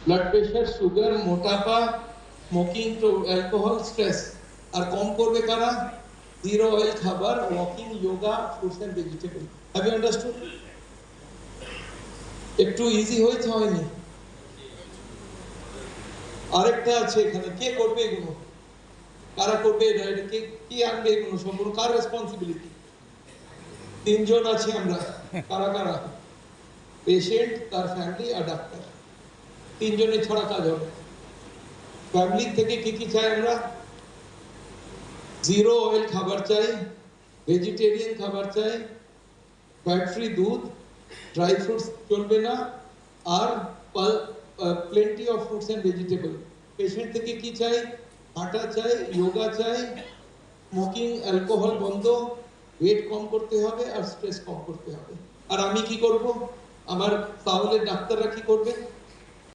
Blood pressure, sugar, মোটাপা, smoking, alcohol, stress. আর কম করবে কারা? জিরো অয়েল খাবার, walking, yoga, fruits and vegetable. Have you understood? একটু ইজি হয়েছে, হয়নি? আরেকটা আছে এখানে, কে করবে এগুলো? কারা করবে এটা? কে কি আনবে এগুলো? সম্পূর্ণ কার রেসপন্সিবিলিটি? তিনজন আছি আমরা। কারা কারা? পেশেন্ট, তার ফ্যামিলি আর ডাক্তার। তিনজনের ছড়া কাজ হবে। ফ্যামিলি থেকে কি কি চাই আমরা? জিরো অয়েল খাবার চাই, ভেজিটেরিয়ান খাবার চাই, ফ্যাট ফ্রি দুধ, ড্রাই ফ্রুটস চলবে না, আর plenty of fruits and vegetable. Patient থেকে কি চাই? হাঁটা চাই, যোগা চাই, স্মোকিং, অ্যালকোহল বন্ধ, ওয়েট কম করতে হবে, আর স্ট্রেস কম করতে হবে। আর আমি কি করব? আমার তাহলে ডাক্তাররা কি করবে?